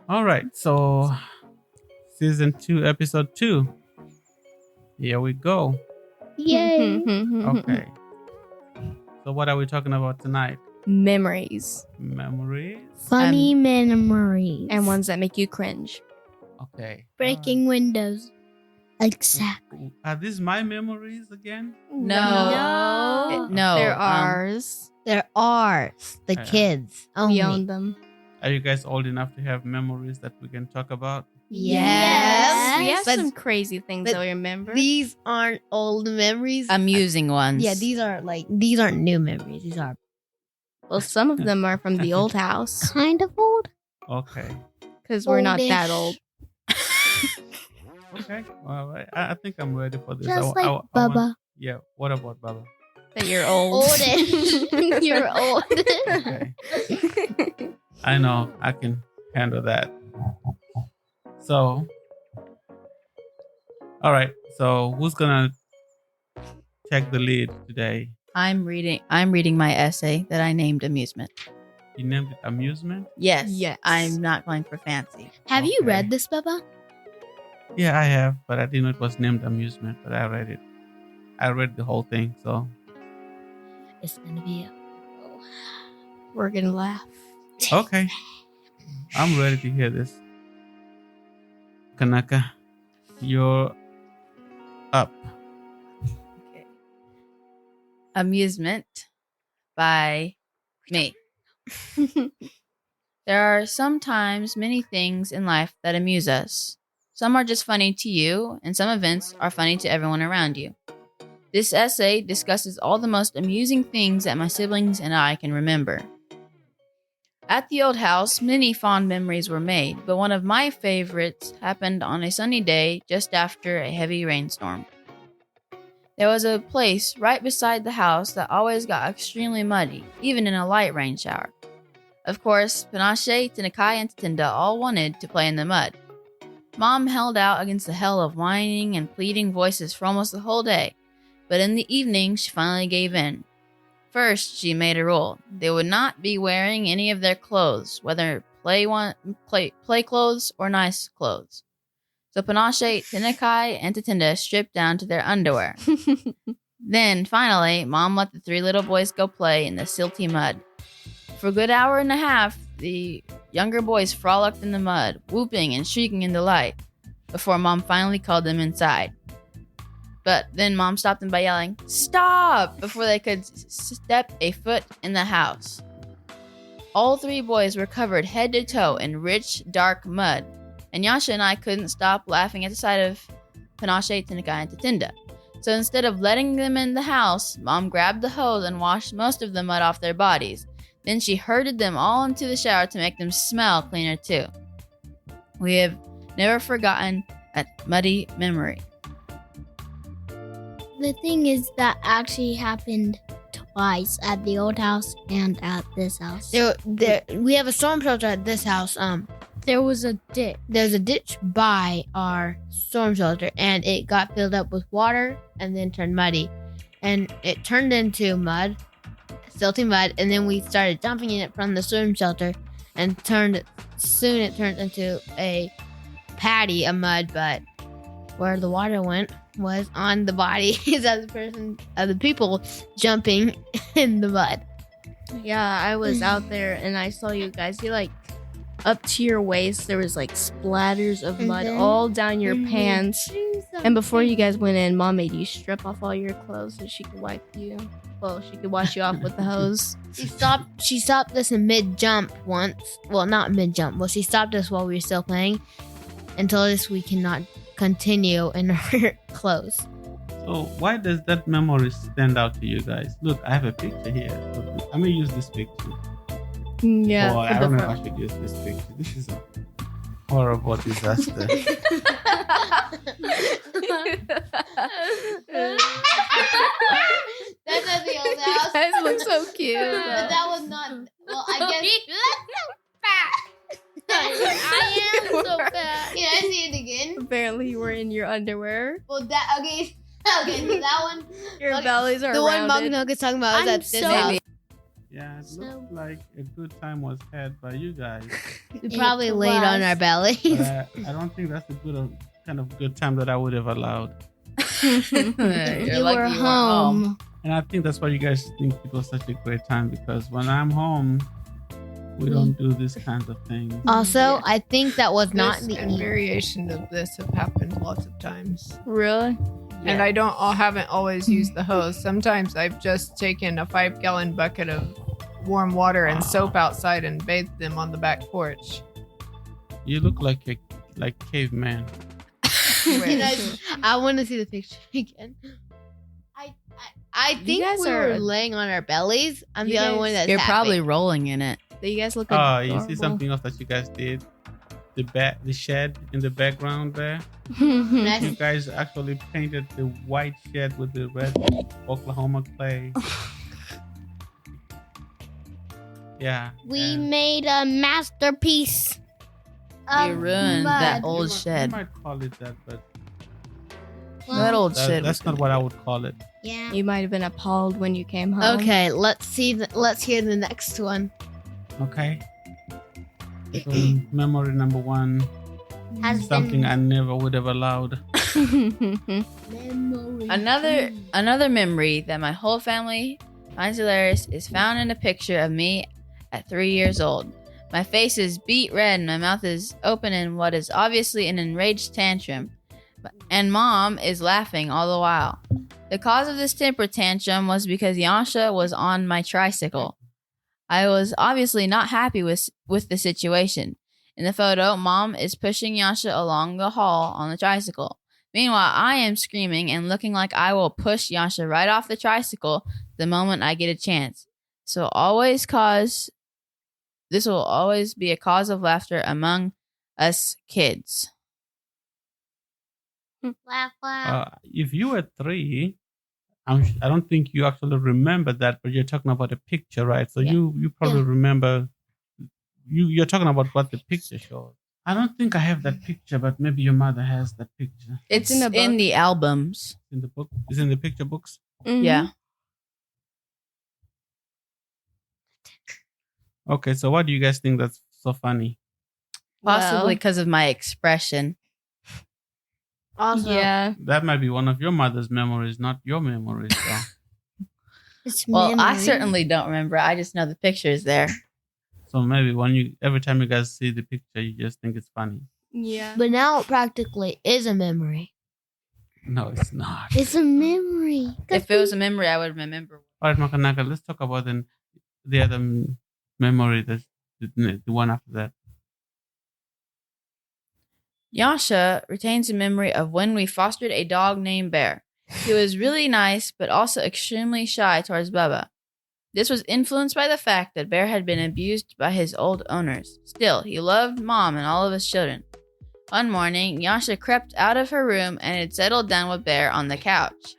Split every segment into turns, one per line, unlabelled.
All right. So, season 2, episode 2. Here we go.
Yay.
Okay. So, what are we talking about tonight?
Memories.
Memories?
Funny memories.
And ones that make you cringe.
Okay.
Breaking windows. Exactly.
Are these my memories again?
No. No.
They're ours.
There are the
Yeah.
kids.
We
Only.
own them.
Are you guys old enough to have memories that we can talk about?
Yes.
We have
But
some crazy things
but
that we remember.
These aren't old memories.
Amusing ones.
Yeah, these aren't new memories. These are
Well, some of them are from the old house
kind of old.
Okay.
because we're not
Oldish.
that old.
Okay. Well, I think I'm ready for this.
Just
I
like
want-
Bubba.
Yeah. What about Baba?
That you're old.
Oldish. You're old.
Okay. I know I can handle that. So, all right. So, who's gonna take the lead today?
I'm reading my essay that I named Amusement.
You named it amusement.
Yes.
Yes.
I'm not going for fancy.
Have you
Okay.
read this, Bubba?
Yeah, I have, but I didn't know it was named amusement. But I read it. I read the whole thing. So,
It's gonna be.
We're gonna laugh.
okay. I'm ready to hear this. Kanaka, you're up.
Okay. Amusement by me. There are sometimes many things in life that amuse us. Some are just funny to you, and some events are funny to everyone around you. This essay discusses all the most amusing things that my siblings and I can remember. At the old house, many fond memories were made, but one of my favorites happened on a sunny day just after a heavy rainstorm. There was a place right beside the house that always got extremely muddy, even in a light rain shower. Of course, Panache, Tinakai, and Tatinda all wanted to play in the mud. Mom held out against the hell of whining and pleading voices for almost the whole day, but in the evening she finally gave in. First, she made a rule. They would not be wearing any of their clothes, whether play clothes or nice clothes. So Panache, Tinakai, and Tatinda stripped down to their underwear. Then, finally, Mom let the three little boys go play in the silty mud. For a good hour and a half, the younger boys frolicked in the mud, whooping and shrieking in delight, before Mom finally called them inside. But then Mom stopped them by yelling, "Stop!" before they could step a foot in the house. All three boys were covered head to toe in rich, dark mud, and Yasha and I couldn't stop laughing at the sight of Panache, Tinakai, and Tatinda. So instead of letting them in the house, Mom grabbed the hose and washed most of the mud off their bodies. Then she herded them all into the shower to make them smell cleaner too. We have never forgotten that muddy memory.
The thing is that actually happened twice at the old house and at this house. We have a storm shelter at this house.
There was a ditch.
There's a ditch by our storm shelter, and it got filled up with water and then turned muddy, and it turned into mud, silty mud, and then we started dumping in it from the storm shelter, and soon it turned into a patty of mud, but where the water went was on the bodies of the people jumping in the mud.
Yeah, I was out there and I saw you guys. You like up to your waist. There was like splatters of
And
mud
then-
all down your pants. And before you guys went in, Mom made you strip off all your clothes so she could wipe you. Well, she could wash you off with the hose.
She stopped us in mid-jump once. Well, not mid-jump. Well, she stopped us while we were still playing and told us we cannot continue in our clothes.
So, why does that memory stand out to you guys? Look, I have a picture here. Look, I'm gonna use this picture.
Yeah.
Boy, I don't know if I should use this picture. This is a horrible disaster.
That's at the old house.
You guys look so cute.
But that was not. Well, I guess. I am so fat. Can I see it again?
Apparently, you were in your underwear.
Well, that okay. Okay, so that one.
Your
Okay,
bellies are
the one Mug
rounded.
Nugget's talking about was
I'm
at this
so-
house.
Yeah, it
So-
looks like a good time was had by you guys.
We
It
probably laid on
was.
our bellies.
But I don't think that's a kind of good time that I would have allowed.
If
You're
you
lucky
were
you weren't
home.
And I think that's why you guys think it was such a great time, because when I'm home, we don't do this kind of things.
Also,
Yeah.
I think that was not
This
the
and variation of this have happened lots of times.
Really?
And I haven't always used the hose. Sometimes I've just taken a 5-gallon bucket of warm water and soap outside and bathed them on the back porch.
You look like caveman.
Can I want to see the picture again. I think
guys
we
are-
were laying on our bellies. I'm
You
the only
guys-
one that's
You're
happy.
probably rolling in it.
You guys look
Oh,
adorable.
you see something else that you guys did? The shed in the background there.
Nice.
You guys actually painted the white shed with the red Oklahoma clay. Yeah.
We
and
made a masterpiece.
You ruined that
mud.
old
you
shed.
might call it that, but
That old shed.
that's
was
not what I would call it.
Yeah.
You might have been appalled when you came home.
Okay, let's hear the next one.
Okay. So, memory number one,
Has
something
been
I never would have allowed.
memory.
Another memory that my whole family finds hilarious is found in a picture of me at 3 years old. My face is beet red and my mouth is open in what is obviously an enraged tantrum. And mom is laughing all the while. The cause of this temper tantrum was because Yansha was on my tricycle. I was obviously not happy with the situation. In the photo, mom is pushing Yansha along the hall on the tricycle. Meanwhile, I am screaming and looking like I will push Yansha right off the tricycle the moment I get a chance. This will always be a cause of laughter among us kids.
Laugh, laugh.
If you were 3, I don't think you actually remember that, but you're talking about a picture, right? So
Yeah.
you probably remember. You're talking about what the picture showed. I don't think I have that picture, but maybe your mother has that picture.
It's
in
in,
the book.
the albums.
In the book, it's in the picture books.
Mhm.
Yeah.
Okay, so what do you guys think that's so funny?
Possibly
Well,
because of my expression.
Also,
yeah.
That might be one of your mother's memories, not your memories. So,
it's
Well, I
memory.
certainly don't remember. I just know the picture is there.
so maybe every time you guys see the picture, you just think it's funny.
Yeah.
But now it practically is a memory.
No, it's not.
It's a memory.
If it was a memory, I would remember.
All right, Makanaka, let's talk about the other memory, the one after that.
Yasha retains a memory of when we fostered a dog named Bear. He was really nice, but also extremely shy towards Bubba. This was influenced by the fact that Bear had been abused by his old owners. Still, he loved Mom and all of his children. One morning, Yasha crept out of her room and had settled down with Bear on the couch.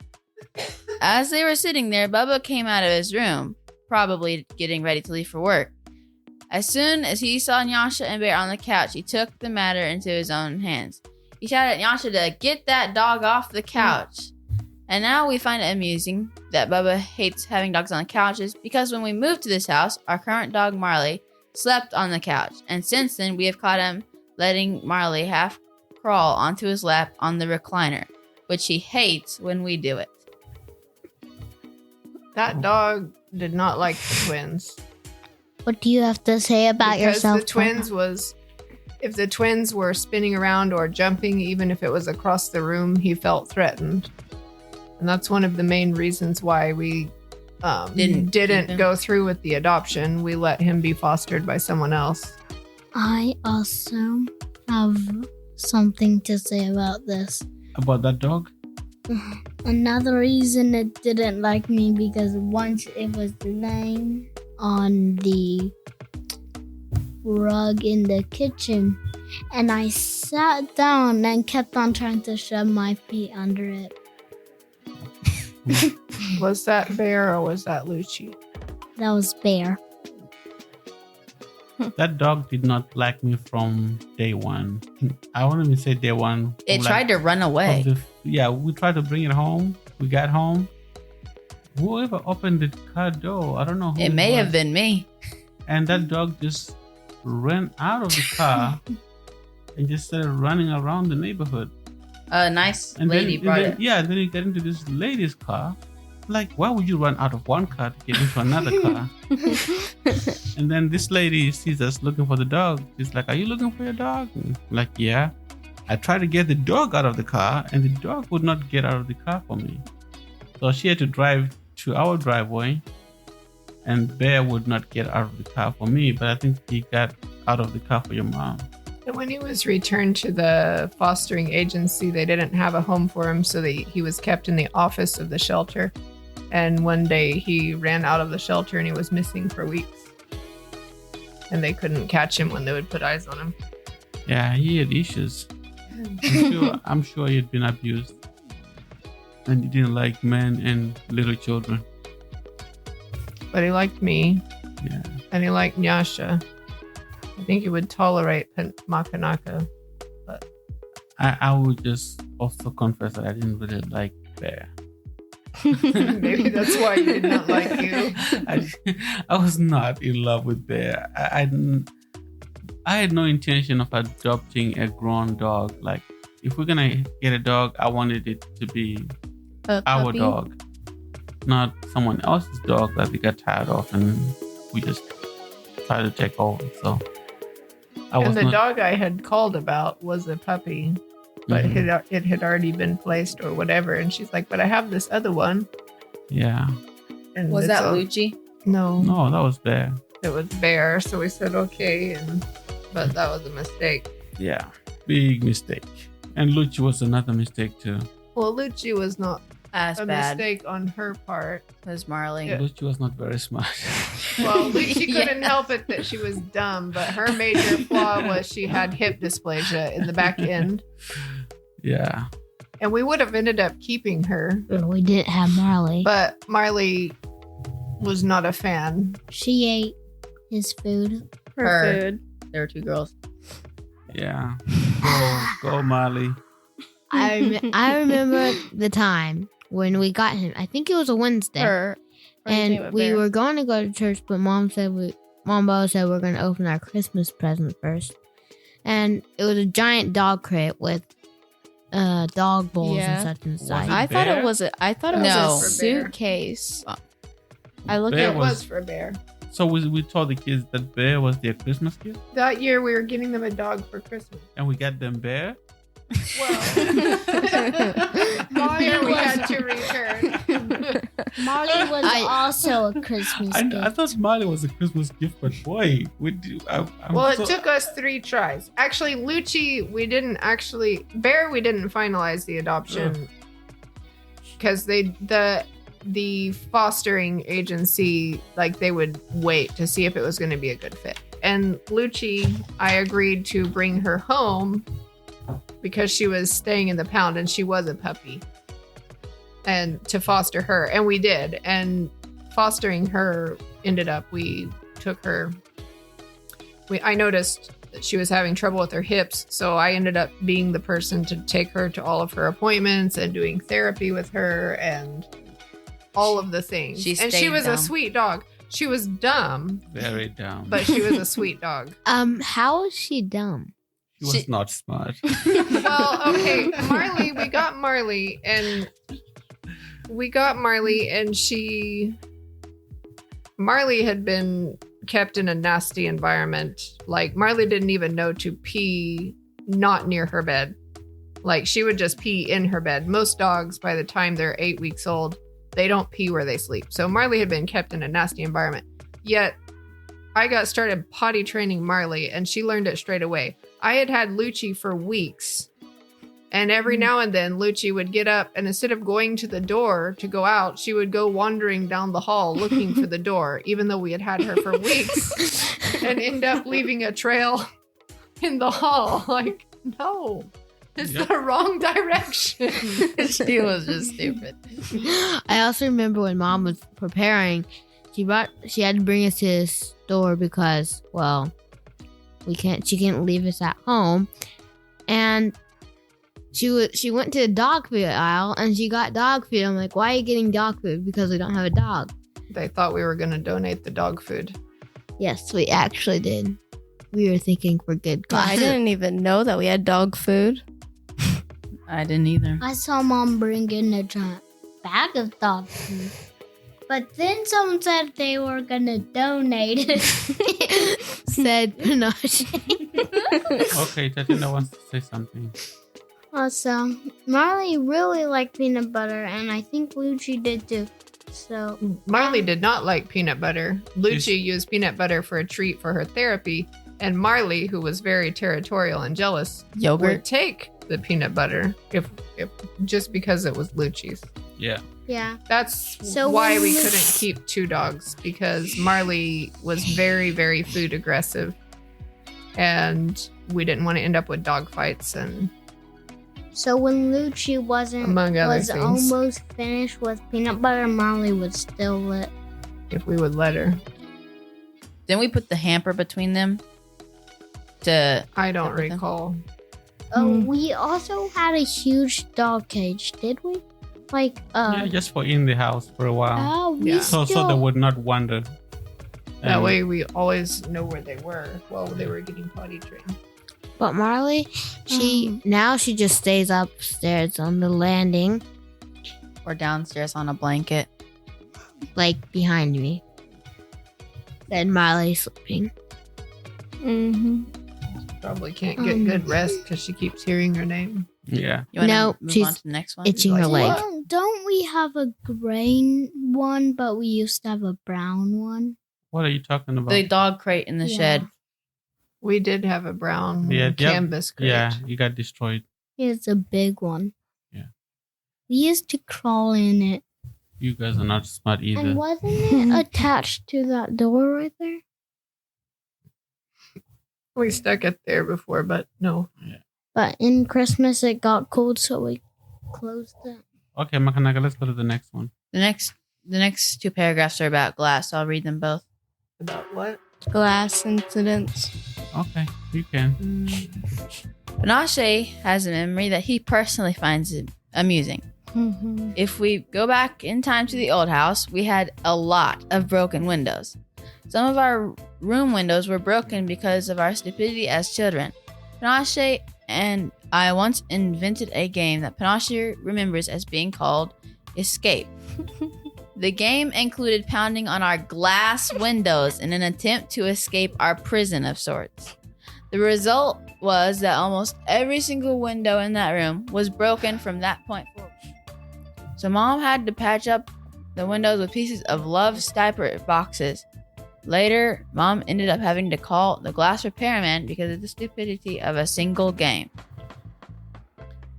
As they were sitting there, Bubba came out of his room, probably getting ready to leave for work. As soon as he saw Yasha and Bear on the couch, he took the matter into his own hands. He shouted at Yasha to get that dog off the couch. And now we find it amusing that Bubba hates having dogs on the couches because when we moved to this house, our current dog Marley slept on the couch. And since then, we have caught him letting Marley half crawl onto his lap on the recliner, which he hates when we do it.
That dog did not like the twins.
What do you have to say about
Because
yourself?
the twins if the twins were spinning around or jumping, even if it was across the room, he felt threatened. And that's one of the main reasons why we
Didn't keep him.
go through with the adoption. We let him be fostered by someone else.
I also have something to say about this.
About that dog?
Another reason it didn't like me because once it was laying on the rug in the kitchen and I sat down and kept on trying to shove my feet under it.
Was that Bear or was that Lucci?
That was Bear.
That dog did not like me from day one. I won't even say day one.
It tried to run away.
We tried to bring it home. We got home. whoever opened the car door, I don't know who
It may have
was,
been me.
and that dog just ran out of the car and just started running around the neighborhood.
A nice
And
lady
then,
brought
and then,
it.
yeah, then you get into this lady's car. Like, why would you run out of one car to get into another car? And then this lady sees us looking for the dog. She's like, "Are you looking for your dog?" And I'm like, yeah. I tried to get the dog out of the car, and the dog would not get out of the car for me. So she had to drive to our driveway, and Bear would not get out of the car for me. But I think he got out of the car for your mom.
And when he was returned to the fostering agency, they didn't have a home for him, so he was kept in the office of the shelter. And one day he ran out of the shelter and he was missing for weeks. And they couldn't catch him when they would put eyes on him.
Yeah, he had issues. I'm sure he had been abused. And he didn't like men and little children.
But he liked me,
Yeah.
and he liked Nyasha. I think he would tolerate Makanaka.
I would just also confess that I didn't really like Bear.
Maybe that's why he did not like you.
I was not in love with Bear. I had no intention of adopting a grown dog. Like, if we're gonna get a dog, I wanted it to be
A
our
puppy?
dog, not someone else's dog that we got tired of and we just tried to take over. So I was
And the
not.
dog I had called about was a puppy, but
Mhm.
it had already been placed or whatever. And she's like, "But I have this other one."
Yeah.
And
Was
it's
that
all-
Lucci?
No,
No, that was Bear.
it was Bear. So we said okay, but that was a mistake.
Yeah. Big mistake. And Lucci was another mistake too.
Well, Lucci was not
That's
a
bad.
mistake on her part.
Was Marley.
Yeah.
Lucci was not very smart.
Well, Lucci
Yeah.
couldn't help it that she was dumb, but her major flaw was she had hip dysplasia in the back end.
Yeah.
And we would have ended up keeping her,
We didn't have Marley.
but Marley was not a fan.
She ate his food.
Her
Her.
food.
There were two girls.
Yeah. Go Marley.
I remember the time when we got him. I think it was a Wednesday.
Her.
And we were going to go to church, but Mom said Bob said we're going to open our Christmas present first. And it was a giant dog crate with dog bowls
Yeah.
and such inside.
it
I thought
Bear?
it was a. I thought it
No.
was a
For Bear.
suitcase.
Oh.
I looked
Bear
at
It
was-
was for Bear.
So we told the kids that Bear was their Christmas gift,
That year we were getting them a dog for Christmas.
and we got them Bear.
Well, that year we had to return.
Marley was also a Christmas
I thought Marley was a Christmas gift, but boy,
Well, it took us 3 tries. Actually, Lucci, we didn't actually. Bear, we didn't finalize the adoption because the fostering agency, like, they would wait to see if it was going to be a good fit. And Lucci, I agreed to bring her home because she was staying in the pound and she was a puppy, and to foster her. And we did. And fostering her ended up, we took her. I noticed that she was having trouble with her hips, so I ended up being the person to take her to all of her appointments and doing therapy with her and all of the things.
She
and she
stayed
was
dumb.
a sweet dog. She was dumb,
very dumb.
but she was a sweet dog.
How is she dumb?
she was not smart.
Well, okay, Marley, we got Marley, and Marley had been kept in a nasty environment. Like, Marley didn't even know to pee not near her bed. Like, she would just pee in her bed. Most dogs, by the time they're 8 weeks old, they don't pee where they sleep. So Marley had been kept in a nasty environment. Yet I got started potty training Marley, and she learned it straight away. I had Lucci for weeks. And every now and then, Lucci would get up, and instead of going to the door to go out, she would go wandering down the hall looking for the door, even though we had had her for weeks, and end up leaving a trail in the hall. Like, no, it's
Yep.
the wrong direction.
She was just stupid.
I also remember when Mom was preparing, she had to bring us to the store because, well, she can't leave us at home. And she went to the dog food aisle and she got dog food. I'm like, why are you getting dog food? Because we don't have a dog.
They thought we were going to donate the dog food.
Yes, we actually did. We were thinking for good cause.
I didn't even know that we had dog food.
I didn't either.
I saw Mom bring in a giant bag of dog food. But then someone said they were going to donate it.
Said Panache.
Okay, Tatiana wants to say something.
Also, Marley really liked peanut butter, and I think Lucci did too. So
Marley did not like peanut butter. Lucci used peanut butter for a treat for her therapy, and Marley, who was very territorial and jealous, would
Yogurt.
take the peanut butter if just because it was Lucci's.
Yeah.
yeah.
That's
So
why
when
we
Lu-
couldn't keep 2 dogs, because Marley was very, very food aggressive, and we didn't want to end up with dog fights and
So when Lucci
among other
was
things.
almost finished with peanut butter, Marley was still lit.
If we would let her.
Then we put the hamper between them to
I don't
Everything.
recall.
Oh,
Hmm.
we also had a huge dog cage, did we? Like,
Yeah, just for in the house for a while.
oh, we
Yeah.
So they
still.
would not wander.
That
And-
way we always know where they were while they were getting potty trained.
But Marley, now she just stays upstairs on the landing,
or downstairs on a blanket.
like behind me. Then Marley's sleeping.
Mm-hmm.
Probably can't get good rest because she keeps hearing her name.
Yeah.
You want
No,
to move
she's
on to the next one?
itching her leg.
Well, don't we have a green one, but we used to have a brown one?
What are you talking about?
The dog crate in the
Yeah.
shed.
We did have a brown
Yeah, yep.
canvas crate.
Yeah, you got destroyed.
It's a big one.
Yeah.
We used to crawl in it.
You guys are not smart either.
And wasn't it attached to that door right there?
We stuck it there before, but no.
But in Christmas it got cold, so we closed it.
Okay, Makanaka, let's go to the next one.
The next 2 paragraphs are about glass, so I'll read them both.
About what?
Glass incidents.
Okay, you can.
Panache has a memory that he personally finds amusing.
Mm-hmm.
If we go back in time to the old house, we had a lot of broken windows. Some of our room windows were broken because of our stupidity as children. Panache and I once invented a game that Panache remembers as being called Escape. The game included pounding on our glass windows in an attempt to escape our prison of sorts. The result was that almost every single window in that room was broken from that point forward. So Mom had to patch up the windows with pieces of Love's diaper boxes. Later, Mom ended up having to call the glass repairman because of the stupidity of a single game.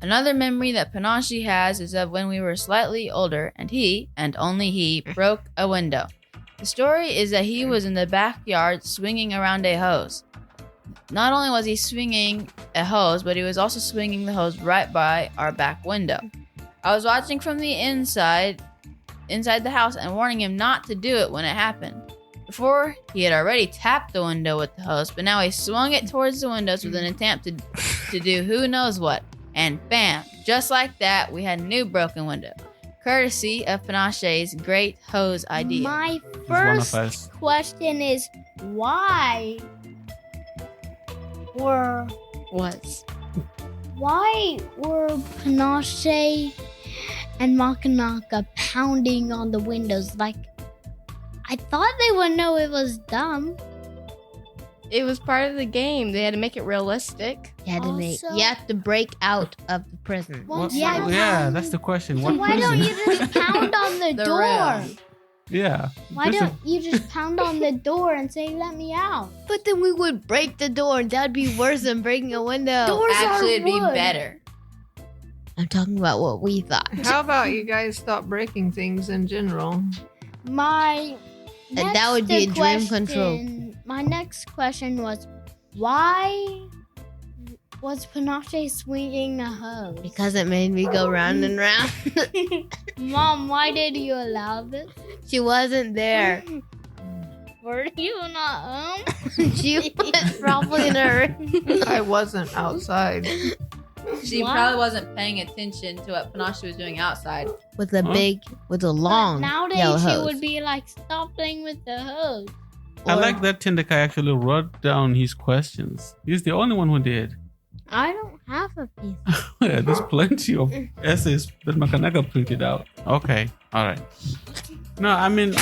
Another memory that Panache has is of when we were slightly older and he, and only he, broke a window. The story is that he was in the backyard swinging around a hose. Not only was he swinging a hose, but he was also swinging the hose right by our back window. I was watching from the inside the house and warning him not to do it when it happened. Before, he had already tapped the window with the hose, but now he swung it towards the windows with an attempt to do who knows what. And bam, just like that, we had a new broken window. Courtesy of Panache's great hose idea.
My
He's one of
first
us.
question is why were Panache and Makanaka pounding on the windows? Like, I thought they would know it was dumb.
It was part of the game. They had to make it realistic.
You had to make.
Also-
You have to break out of the prison.
Well,
What-
yeah,
yeah, that's the question. What
Why don't
prison?
you just pound on the
The
door?
realm.
Yeah.
Why
There's a-
don't you just pound on the door and say, "Let me out"?
But then we would break the door, and that'd be worse than breaking a window.
Doors
Actually,
are
it'd be
wood.
better.
I'm talking about what we thought.
How about you guys stop breaking things in general?
My
And that would be a
next
dream control.
My next question was, why was Panache swinging the hose?
Because it made me go round and round.
Mom, why did you allow this?
She wasn't there.
Were you not
She was probably in her room.
I wasn't outside.
She
What?
probably wasn't paying attention to what Panache was doing outside.
with a
Huh?
with a long
But
yellow
nowadays she
hose.
would be like, stop playing with the hose.
I
Or-
like that Tendekai actually wrote down his questions. He's the only one who did.
I don't have a piece.
Yeah, there's plenty of essays that Makanaka printed out. Okay, all right. No, I mean,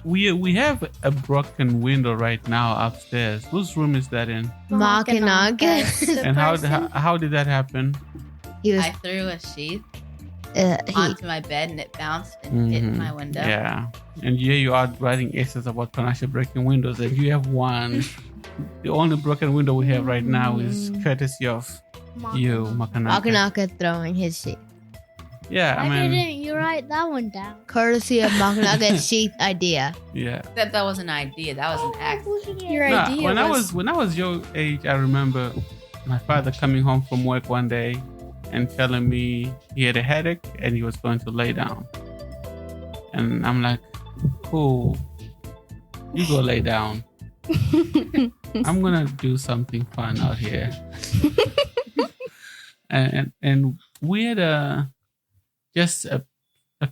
we have a broken window right now upstairs. Whose room is that in?
Makanaka.
And how did that happen?
He was
I threw a sheath
he,
onto my bed and it bounced and hit
Mhm.
my window.
Yeah, and here you are writing essays about Panache breaking windows, and you have one. The only broken window we have right now is courtesy of you, Makanaka.
Makanaka throwing his sheet.
Yeah,
Why
I mean,
didn't you write that one down?
Courtesy of Makanaka's sheath idea.
yeah.
That was an idea. That was an act.
Your
No,
idea
when I was your age, I remember my father coming home from work one day and telling me he had a headache and he was going to lay down. And I'm like, cool, you go lay down. I'm gonna do something fun out here. and we had just a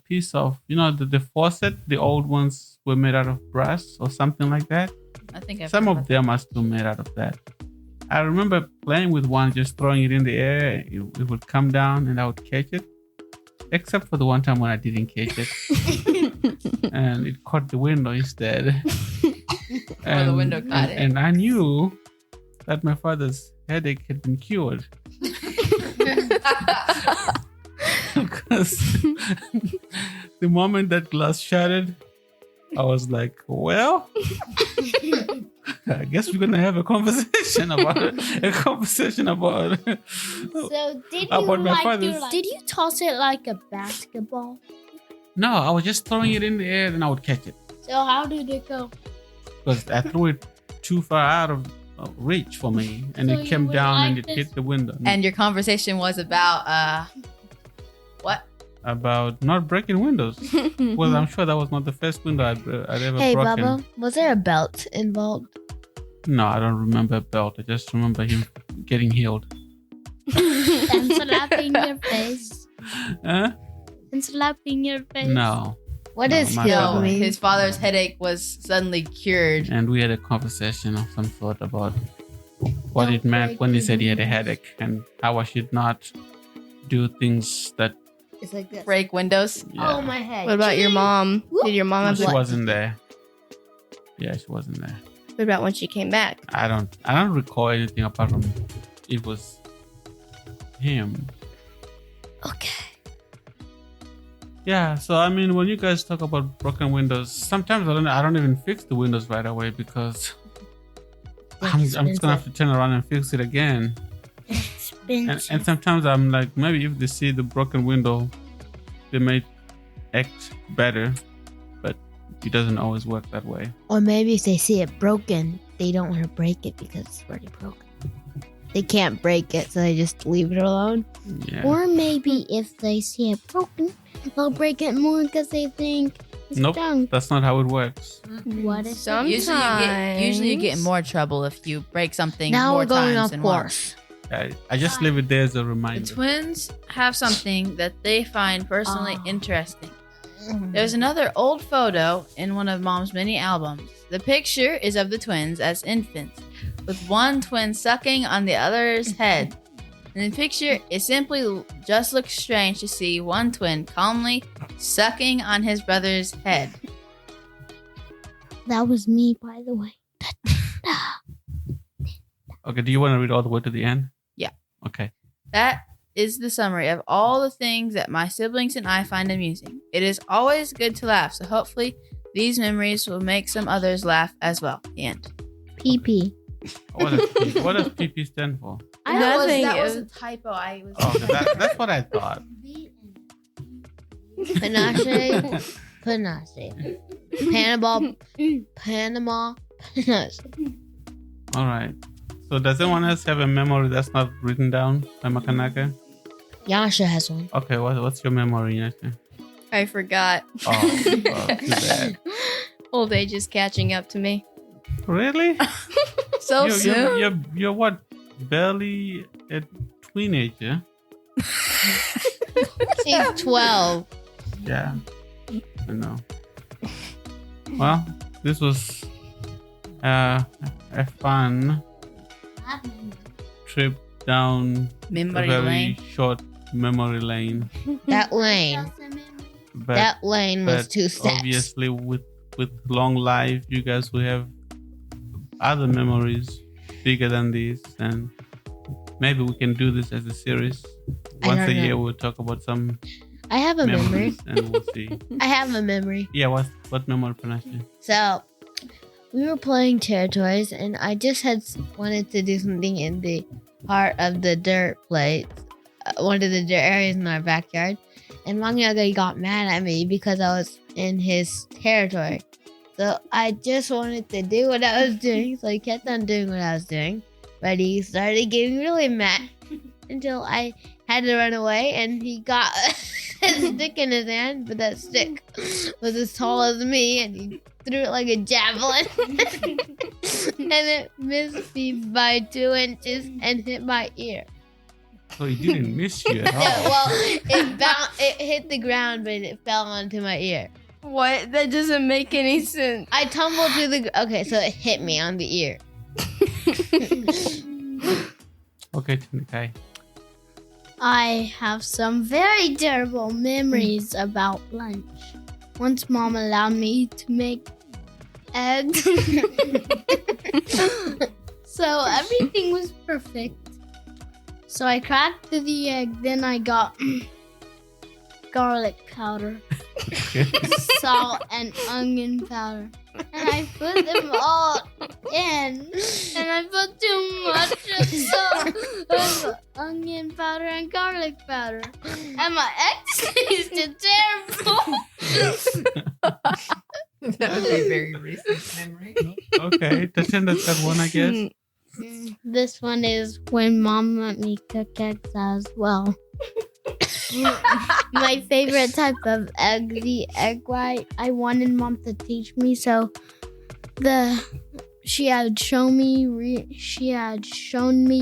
piece of, you know, the faucet, the old ones were made out of brass or something like that.
I think I've
Some
heard
of
about
them are still made out of that. I remember playing with one, just throwing it in the air. It would come down and I would catch it. Except for the one time when I didn't catch it. And it caught the window instead.
Or the window caught it.
And I knew that my father's headache had been cured. Because the moment that glass shattered, I was like, well, I guess we're gonna have a conversation about it. A conversation about
So did
How
you
about my
like
father's?
do like, did you toss it like a basketball?
No, I was just throwing it in the air and I would catch it.
So how did it go?
Because I threw it too far out of reach for me. And
So
it
you
came
would
down
like
and it
this?
hit the window.
And your conversation was about what?
About not breaking windows. Well, I'm sure that was not the first window I'd ever
Hey,
broken.
Bubba, was there a belt involved?
No, I don't remember a belt. I just remember him getting healed.
And slapping your face.
Huh?
And slapping your face.
No.
What
No,
does
my
healed
father.
mean?
His father's headache was suddenly cured.
And we had a conversation of some sort about what it meant when he said he had a headache and how I should not do things that.
It's like this.
Break windows.
Oh, my head.
What about your mom? Did your mom have
She
what?
wasn't there. Yeah, she wasn't there.
What about when she came back?
I don't recall anything apart from it was him.
Okay.
Yeah, so I mean, when you guys talk about broken windows, sometimes I don't even fix the windows right away because I'm just gonna have to turn around and fix it again. And sometimes I'm like, maybe if they see the broken window, they may act better, but it doesn't always work that way.
Or maybe if they see it broken, they don't want to break it because it's already broken. They can't break it, so they just leave it alone.
Yeah.
Or maybe if they see it broken, they'll break it more because they think it's
Nope.
junk.
That's not how it works.
What if
Sometimes.
Usually you get in more trouble if you break something
Now
more
we're going
times
off
than
course.
I just leave it there as a
The
reminder.
twins have something that they find personally
Oh.
interesting. There's another old photo in one of Mom's many albums. The picture is of the twins as infants, with one twin sucking on the other's head. In the picture, it simply just looks strange to see one twin calmly sucking on his brother's head.
That was me, by the way.
Okay, do you want to read all the way to the end?
Yeah.
Okay.
That is the summary of all the things that my siblings and I find amusing. It is always good to laugh, so hopefully these memories will make some others laugh as well. The end.
PP.
What does PP stand for?
Nothing.
That was a typo. I was.
Oh, that's what I thought.
Panache. Panache. Panama. Panache.
All right. So does anyone else have a memory that's not written down by Makanaka?
Yasha has one.
Okay, what's your memory, Yasha?
I forgot.
Oh, too bad.
Old age is catching up to me.
Really?
So soon.
You're what? Barely at teenager.
She's 12.
Yeah, I know. Well, this was a fun trip down
Memory
a very
lane.
short memory lane.
That lane.
But,
That lane was
but
2 steps.
obviously, with long life, you guys will have other memories bigger than these, and maybe we can do this as a series.
I
Once
don't
a year,
know.
we'll talk about some
I have a memory.
memories, and we'll see.
I have a memory.
Yeah, what memory, Panasya?
So, we were playing territories, and I just wanted to do something in the heart of the dirt place, one of the dirt areas in our backyard. And Mangyagay got mad at me because I was in his territory. So I just wanted to do what I was doing, so I kept on doing what I was doing. But he started getting really mad until I had to run away, and he got a stick in his hand, but that stick was as tall as me, and he threw it like a javelin. And it missed me by 2 inches and hit my ear.
So it didn't miss you at all.
Yeah, well, it hit the ground, but it fell onto my ear.
What? That doesn't make any sense.
I tumbled to okay, so it hit me on the ear.
Okay, Tinakai.
I have some very terrible memories about lunch. Once Mom allowed me to make eggs. So everything was perfect. So I cracked the egg, then I got garlic powder, salt, and onion powder. And I put them all in. And I put too much of onion powder and garlic powder. And my eggs tasted terrible.
That would be a very recent memory.
Okay, Tashanda's got one, I guess.
This one is when Mom let me cook eggs as well. My favorite type of egg, the egg white. I wanted Mom to teach me, so she had shown me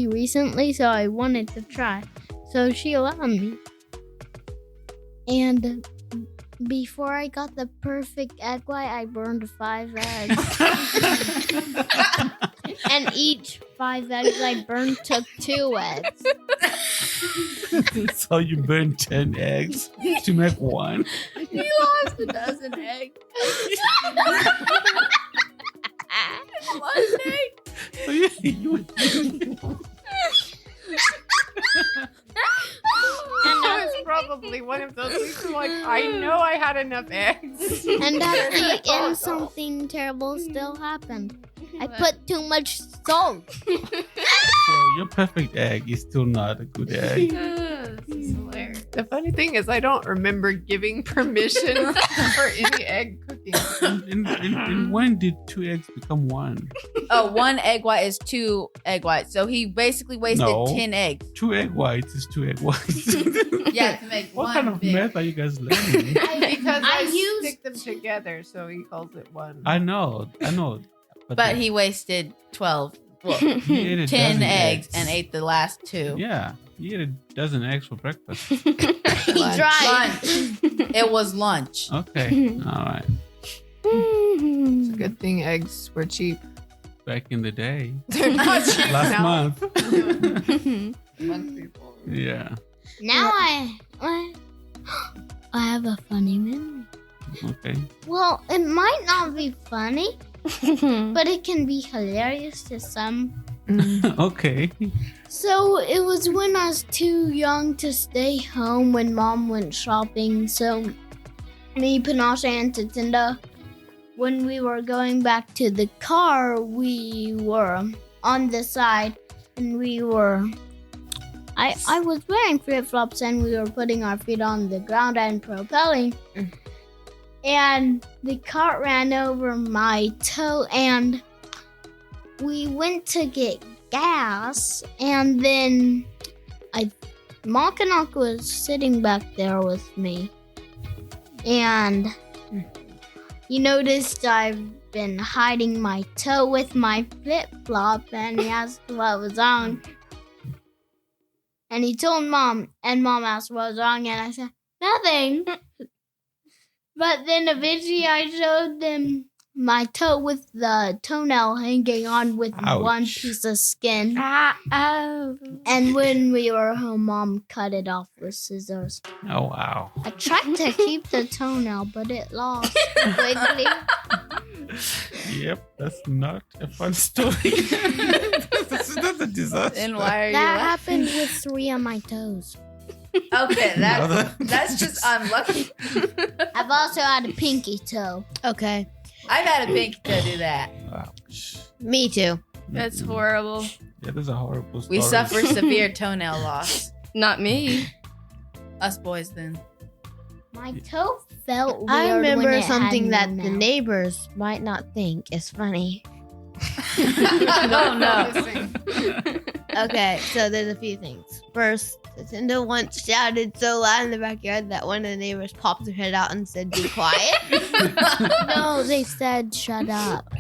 recently, so I wanted to try. So she allowed me. And before I got the perfect egg white, I burned 5 eggs. And each 5 eggs I burned took 2 eggs.
So you burned 10 eggs to make one.
You lost a dozen eggs. One egg.
So you
I was probably one of those weeks where, like, I know I had enough eggs.
And at the end, something terrible still happened. I put too much salt.
So your perfect egg is still not a good egg.
The funny thing is, I don't remember giving permission for any egg cooking.
And when did 2 eggs become 1?
Oh, 1 egg white is 2 egg whites. So he basically wasted
No.
10 eggs.
2 egg whites is 2 egg whites.
Yeah, to make
What
one
kind of
big.
math are you guys learning?
Because I
used-
stick them together, so he calls it one.
I know.
But he wasted 12. Well,
he ate a
10
dozen
eggs and ate the last 2.
Yeah, he ate a dozen eggs for breakfast.
He
Lunch.
tried.
It was lunch.
Okay, all right.
It's a good thing eggs were cheap.
Back in the day,
They're not cheap
last
now.
month.
Month before.
Yeah.
Now I have a funny memory.
Okay.
Well, it might not be funny, but it can be hilarious to some.
Okay.
So it was when I was too young to stay home when Mom went shopping. So me, Panasha, and Tatinda, when we were going back to the car, we were on the side and we were. I was wearing flip-flops and we were putting our feet on the ground and propelling. And the cart ran over my toe and we went to get gas, and then Makanak was sitting back there with me, and he noticed I've been hiding my toe with my flip flop, and he asked what was wrong, And he told Mom, and Mom asked what was wrong, and I said, nothing. But then eventually I showed them my toe with the toenail hanging on with one
Ouch.
piece of skin.
Oh.
And when we were home, Mom cut it off with scissors.
Oh wow.
I tried to keep the toenail, but it lost quickly.
Yep, that's not a fun story. That's not a disaster.
Then why are you
That
laughing?
happened with 3 of my toes.
Okay,
Another-
that's just unlucky.
I've also had a pinky toe.
Okay.
I've had a pink to do that.
Ouch.
Me too.
That's horrible.
Yeah, that's a horrible story.
We suffer severe toenail loss.
Not me.
Us boys, then.
My toe felt weird.
I remember
when it
something
had
that
no
the
nail.
neighbors might not think is funny.
Oh no.
Okay, so there's a few things. First, Nintendo once shouted so loud in the backyard that one of the neighbors popped their head out and said, "Be quiet."
No, they said shut up.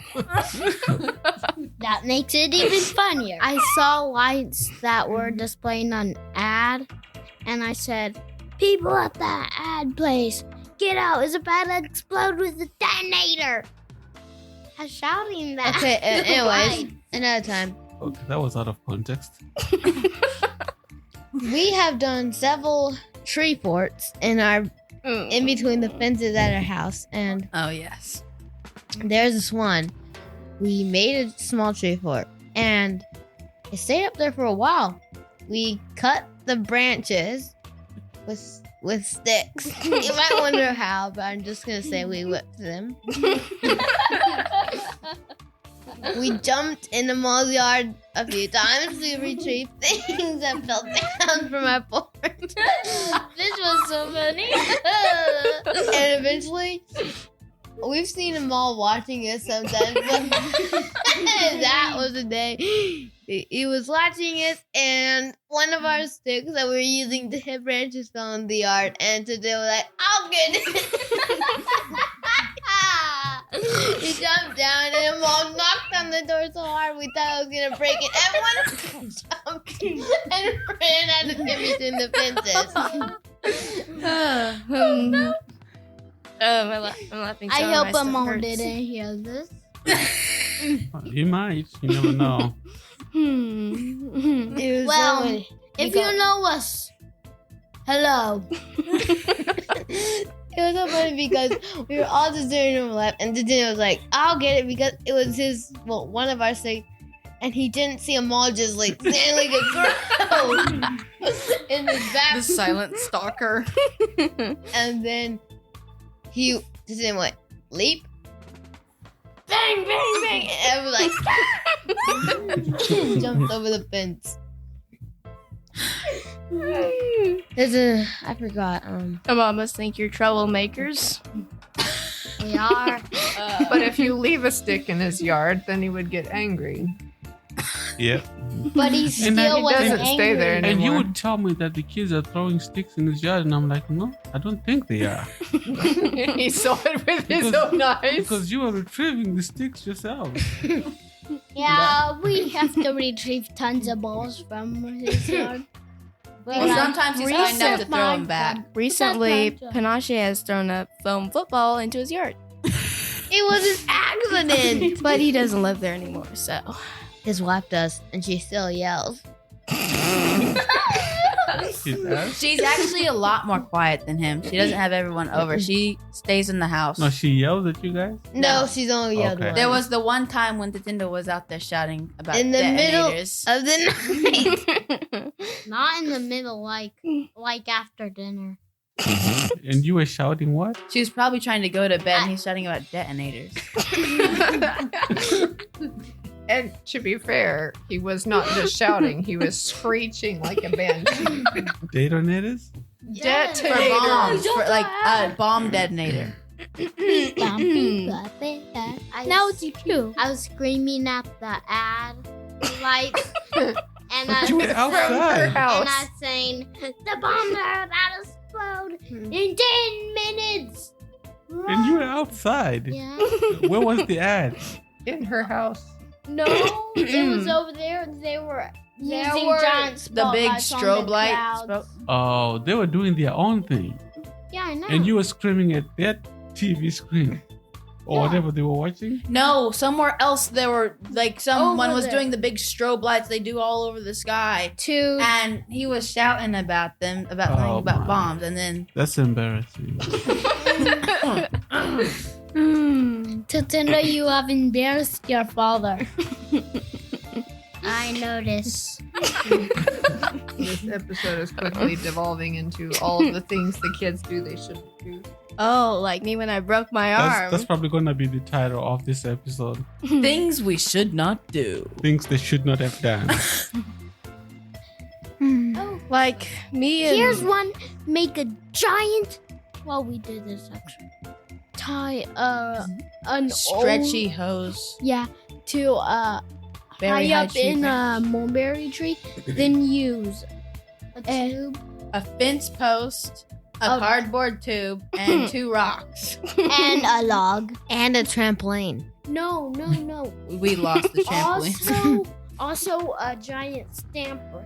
That makes it even funnier. I saw lights that were displaying an ad, and I said, "People at that ad place, get out! It's about to explode with a detonator." I was shouting that.
Okay, anyways, another time.
Okay, that was out of context.
We have done several tree forts in between the fences at our house, and
Oh yes.
there's this one. We made a small tree fort, and it stayed up there for a while. We cut the branches with sticks. You might wonder how, but I'm just gonna say we whipped them. We jumped in the mall's yard a few times to retrieve things that fell down from our porch.
This was so funny.
And eventually, we've seen them all watching us sometimes, but that was the day he was watching us, and one of our sticks that we were using to hit branches fell in the yard, and today was like, "I'll get it." He jumped down, and Mom knocked on the door so hard we thought I was gonna break it. Everyone jumped and ran out of him between the fences.
I'm laughing so
I
hard
hope
my stomach
Mom
hurts.
didn't hear this.
You might. You never know.
It was
Well,
so funny.
If you know us, hello.
It was so funny because we were all just doing on the left, and Didin was like, "I'll get it," because it was one of our six, and he didn't see them all just like standing like a crow in his back.
The silent stalker.
And then Didin went, "Leap, bang, bang, bang," and everyone like jumped over the fence. I forgot.
Mom must think you're troublemakers.
We are.
But if you leave a stick in his yard, then he would get angry.
Yeah.
But he
And
still
then
he
wasn't
doesn't stay
angry.
there
And you
anymore.
would tell me that the kids are throwing sticks in his yard, and I'm like, no, I don't think they are.
He saw it with his
Because-
own eyes.
Because you are retrieving the sticks yourself.
Yeah, we have to retrieve tons of balls from his yard.
Well, sometimes he's kind enough to throw them back.
Recently,
That's not-
Panache has thrown a foam football into his yard.
It was an accident.
But he doesn't live there anymore, so.
His wife does, and she still yells.
His ass?
She's actually a lot more quiet than him. She doesn't have everyone over. She stays in the house.
No, she yells at you guys?
No,
No.
she's only yelled
Okay.
once.
There was the one time when Nintendo was out there shouting about
In the middle
detonators.
of the night.
Not in the middle, like after dinner.
And you were shouting what?
She was probably trying to go to bed and he's shouting about detonators.
And to be fair, he was not just shouting, he was screeching like a banshee.
Detonators?
Yes.
For bombs. For like a bomb detonator.
Now it's true. I was screaming at the ad lights, and
But you were
Her
outside.
house.
and I saying the bombs are about to explode in 10 minutes.
And you were outside.
Yeah.
Where was the ad?
In her house.
No, it was over there. They were using
were
giant
The big
spotlights on
strobe
the
lights.
crowds.
Oh, they were doing their own thing.
Yeah, I know.
And you were screaming at their TV screen. Or
Yeah.
whatever they were watching.
No, somewhere else there were like someone
Over
was
there.
doing the big strobe lights they do all over the sky.
to
And he was shouting about them, about something
Oh,
about
my.
bombs, and then
That's embarrassing.
Tinder, you have embarrassed your father. I notice.
This episode is quickly devolving into all of the things the kids do they shouldn't do.
Oh, like me when I broke my arm.
That's probably gonna be the title of this episode.
things we should not do.
Things they should not have done.
Oh,
Like me and
here's one. Make a giant. Well, we did this actually. Tie an
Stretchy
old,
hose.
yeah, to
Very
high
high
up
tree
in a mulberry tree. Then use a tube
A fence post, a
Oh.
cardboard tube, and 2 rocks.
and a log.
And a trampoline.
No.
We lost the trampoline.
Also a giant stamper.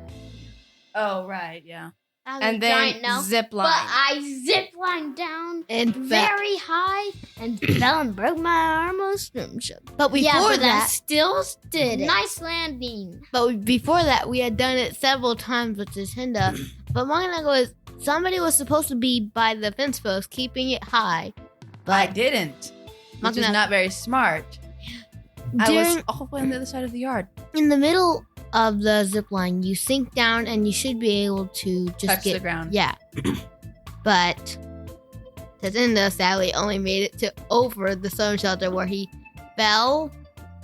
Oh right, yeah.
and then zip
But
line.
I zip lined down
And
very high and fell and broke my arm on a swim ship.
but before
Yeah, but I
that,
still
did it.
Nice landing.
but before that, we had done it several times with Nintendo. But Manga was somebody was supposed to be by the fence post, keeping it high.
But I didn't. Which is
Magna-
not very smart. I
During
was all the way on the other side of the yard.
in the middle of the zip line, you sink down and you should be able to just
Touch
get
the ground.
Yeah. But Tetsundo sadly only made it to over the storm shelter where he fell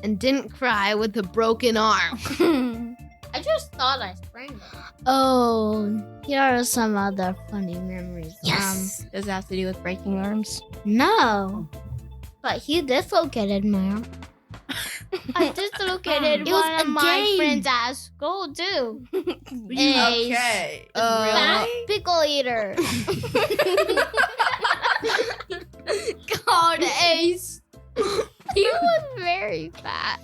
and didn't cry with a broken arm.
I just thought I sprained it. Oh, here are some other funny memories.
Yes.
Does it have to do with breaking arms?
No. But he dislocated my arm. I dislocated
It was
one
a
of my
game.
friends at school too.
Okay.
Fat pickle eater. Called Ace. He was very fat.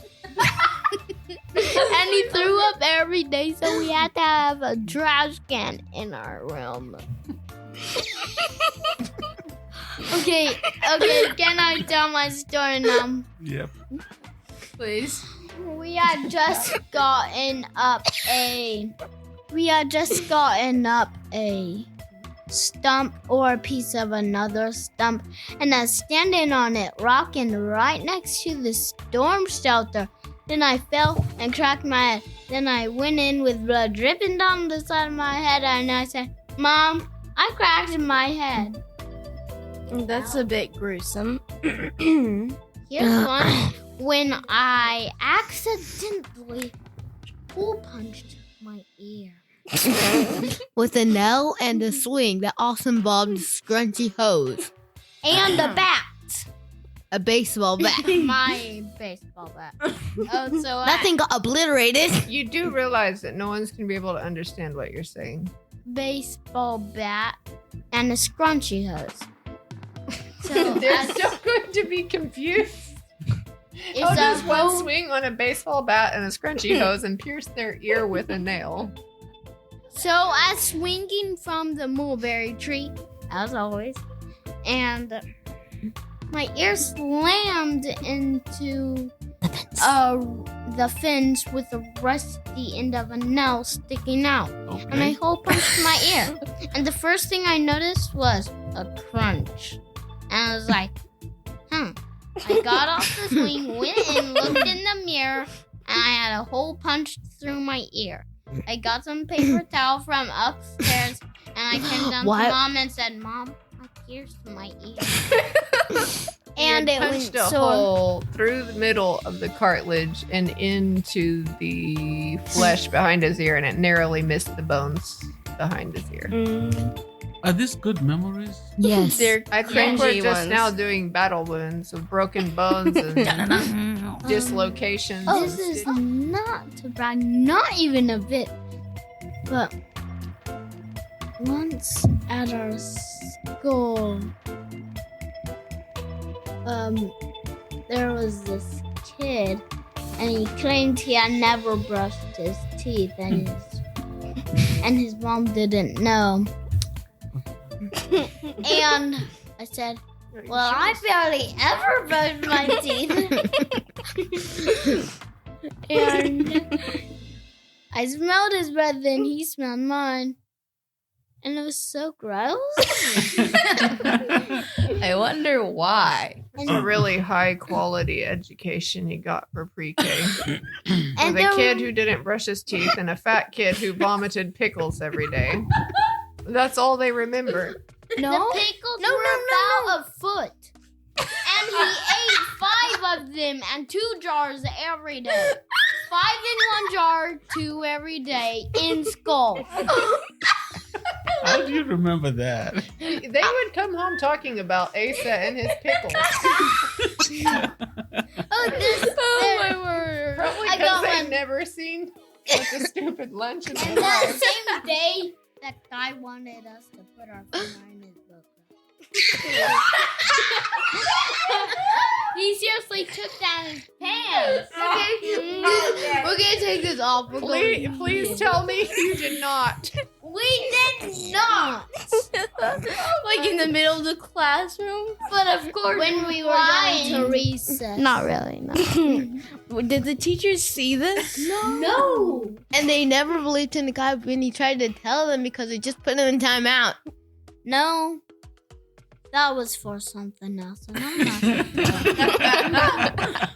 And he threw up every day, so we had to have a trash can in our room. Okay, can I tell my story now?
Yep.
Please.
We had just gotten up a stump or a piece of another stump, and I was standing on it, rocking right next to the storm shelter. Then I fell and cracked my head. Then I went in with blood dripping down the side of my head, and I said, "Mom, I cracked my head."
That's a bit gruesome.
Here's one when I accidentally hole punched my ear.
With a nail and a swing that also involved scrunchy hose.
And a bat.
A baseball bat.
My baseball bat. Oh, so
Nothing got obliterated.
You do realize that no one's going to be able to understand what you're saying.
baseball bat and a scrunchy hose. So
They're still going to be confused.
it's
How
a
does one
hose.
swing on a baseball bat and a scrunchy hose and pierce their ear with a nail?
So I was swinging from the mulberry tree, as always, and my ear slammed into the fence with the rusty end of a nail sticking out, and I
Okay.
hole punched my ear. And the first thing I noticed was a crunch, and I was like, I got off the swing, went and looked in the mirror, and I had a hole punched through my ear. I got some paper towel from upstairs, and I came down
What?
to Mom and said, "Mom, I pierced my ear." And
You
it
punched
went
a
sore.
hole through the middle of the cartilage and into the flesh behind his ear, and it narrowly missed the bones behind his ear.
Are these good memories?
Yes.
They're
I think we're
cringy
just
ones.
now doing battle wounds of broken bones and dislocations. and
This is
stitches.
not to brag, not even a bit. But once at our school, there was this kid, and he claimed he had never brushed his teeth, and his mom didn't know. And I said, "Well, I barely ever brush my teeth." And I smelled his breath, and he smelled mine, and it was so gross.
I wonder why.
It's a really high quality education he got for pre-K.
And
With a kid who didn't brush his teeth and a fat kid who vomited pickles every day. That's all they remember.
The pickles were about a foot. And he ate 5 of them and 2 jars every day. 5 in 1 jar, 2 every day in school.
How do you remember that?
They would come home talking about Asa and his pickles.
My word.
Probably
I
because
got
they've
one.
never seen such a stupid lunch in
And
their
that
life.
same day, that guy wanted us to put our finger in his book. He seriously took down his pants.
We're gonna take this off. We're
Please tell me you did not.
We did not.
Like in the middle of the classroom.
But of course, when we were going to recess.
Not really. No. Did the teachers see this?
No.
And they never believed in the guy when he tried to tell them because they just put him in timeout.
No. That was for something else. And I'm not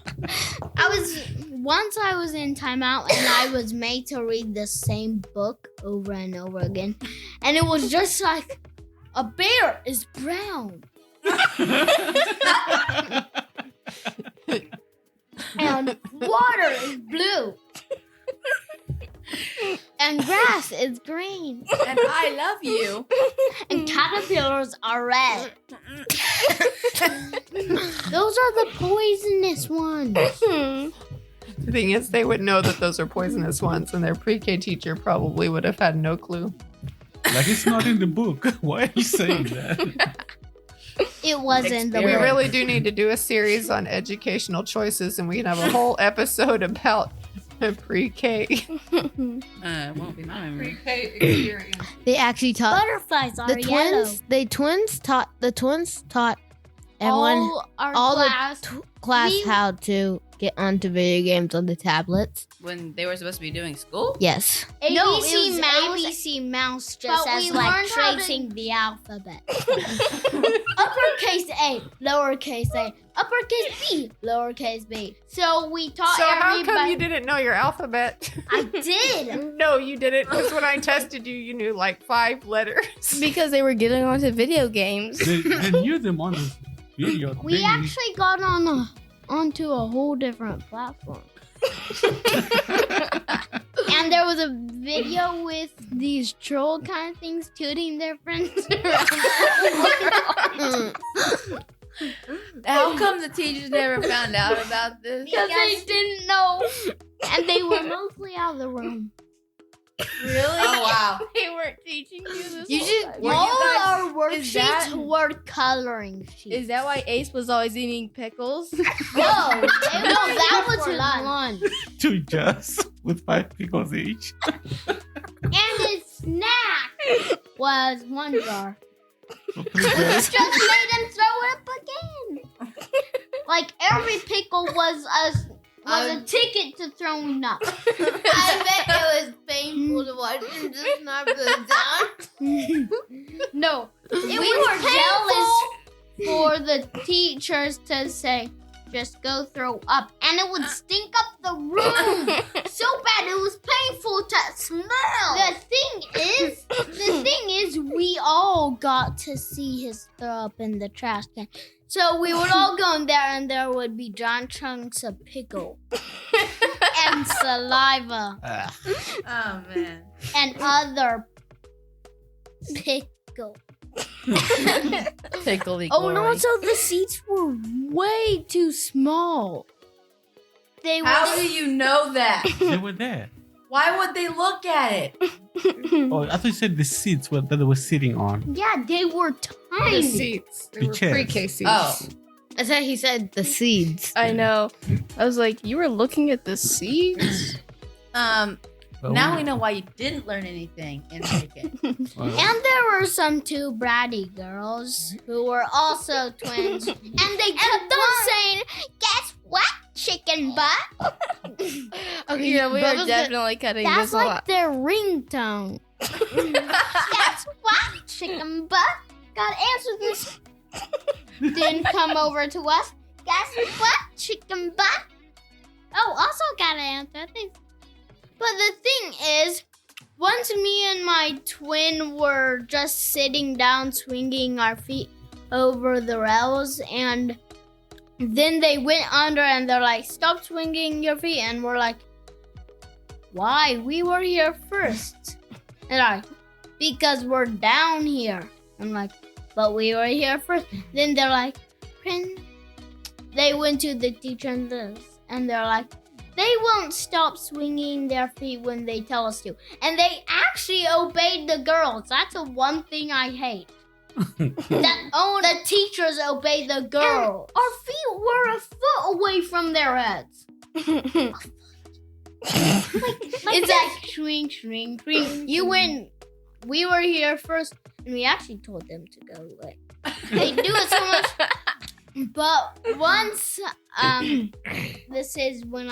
Once I was in timeout and I was made to read the same book over and over again. And it was just like, a bear is brown. And water is blue. And grass is green.
And I love you.
And caterpillars are red. Those are the poisonous ones.
The thing is, they would know that those are poisonous ones, and their pre-K teacher probably would have had no clue.
Like it's not in the book. Why are you saying that?
It wasn't the
We
book.
really do need to do a series on educational choices, and we can have a whole episode about pre-K.
It won't be mine.
Pre-K experience.
They actually taught
Butterflies are
the
yellow.
twins. The twins taught everyone
All
the
class.
class
we-
how to get onto video games on the tablets.
When they were supposed to be doing school?
Yes.
No,
it
ABC
was
Mouse.
ABC
ABC Mouse just
But
as
we
like
learned how to-
tracing the alphabet. Uppercase A, lowercase a, uppercase B, lowercase b. So we taught
So how
everybody.
come you didn't know your alphabet?
I did.
No, you didn't. Because when I tested you, you knew like 5 letters.
Because they were getting onto video games.
They knew them on the video.
We
thing.
actually got onto a whole different platform. And there was a video with these troll kind of things tooting their friends around.
How come the teachers never found out about this?
Because they didn't know. And they were mostly out of the room.
Really?
Oh, wow.
They weren't teaching you this.
You
whole
just-
time?
Were you
All
guys-
our
is
worksheets
that-
were coloring sheets.
Is that why Ace was always eating pickles?
No, that was
for
his lunch.
2 jars with 5 pickles each.
And his snack was 1 jar.
So 3
Which
jars.
just made him throw it up again. Like every pickle was a ticket to throwing up.
I bet it was painful to watch him just not go down.
No, we were jealous for the teachers to say, just go throw up. And it would stink up the room so bad. It was painful to smell. The thing is, we all got to see his throw up in the trash can. So we would all go in there and there would be giant chunks of pickle and saliva
Oh, man.
and other pickle.
Pickly
Oh, and also the seats were way too small. They were.
How do you know that?
They were there.
Why would they look at it?
Oh, I thought you said the seats that they were sitting on.
Yeah, they were
The
tiny.
seats. They
The
were
chairs.
pre-K seats.
Oh.
I thought he said the seeds.
I know. I was like, you were looking at the seeds?
But
Now we know why you didn't learn anything in American.
Well,
And there were some two bratty girls who were also twins. And they kept on saying, "Guess what, chicken butt?"
Okay,
Yeah, we
what
are
was
definitely cutting
That's
this a
like
lot.
their ringtone. Guess what, chicken butt? Gotta answer this. Then come over to us. Guess what, chicken butt? Oh, also gotta answer this. But the thing is, once me and my twin were just sitting down, swinging our feet over the rails, and then they went under and they're like, "Stop swinging your feet," and we're like, "Why? We were here first." And like, "Because we're down here." I'm like, "But we were here first." Then they're like, "Prince." They went to the teacher and they're like, "They won't stop swinging their feet when they tell us to." And they actually obeyed the girls. That's the one thing I hate. The teachers obey the girls. Our feet were a foot away from their heads. It's like shrink, shrink, shrink. We were here first, and we actually told them to go away. They do it so much. But once, this is when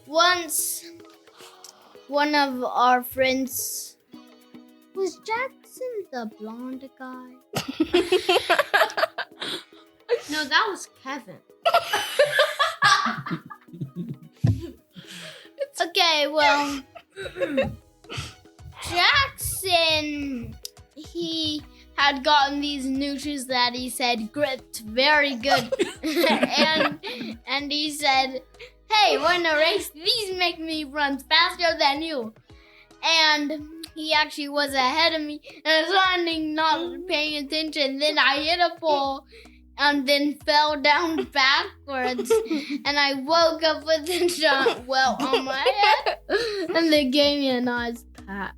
once one of our friends, was Jackson the blonde guy? No, that was Kevin. Okay, well, Jackson, he had gotten these new shoes that he said gripped very good. and he said, "Hey, wanna race? These make me run faster than you." And he actually was ahead of me, and I was running, not paying attention. Then I hit a pole and then fell down backwards, and I woke up with a giant welt on my head, and they gave me a nice pat.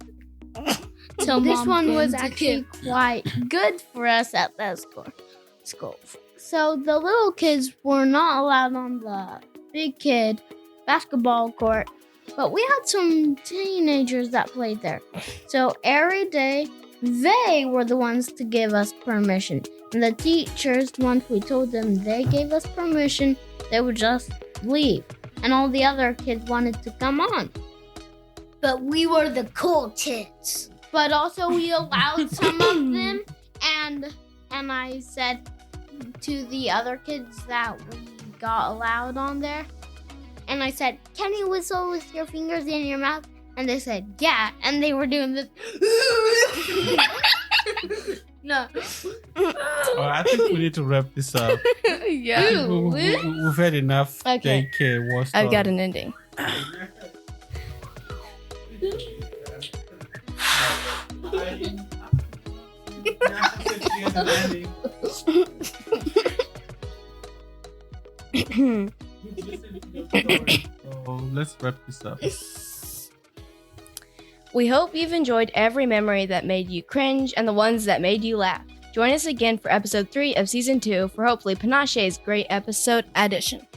So this one was actually quite good for us at that school. So the little kids were not allowed on the big kid basketball court, but we had some teenagers that played there. So every day, they were the ones to give us permission. And the teachers, once we told them they gave us permission, they would just leave. And all the other kids wanted to come on. But we were the cool kids. But also we allowed some of them. And I said to the other kids that we got allowed on there, and I said, "Can you whistle with your fingers in your mouth?" And they said, "Yeah." And they were doing this. No.
I think we need to wrap this up.
Yeah.
We've had enough
Okay.
daycare war
I've got
stories.
an ending.
So let's wrap this up.
We hope you've enjoyed every memory that made you cringe and the ones that made you laugh. Join us again for episode 3 of season 2 for hopefully Panache's great episode addition.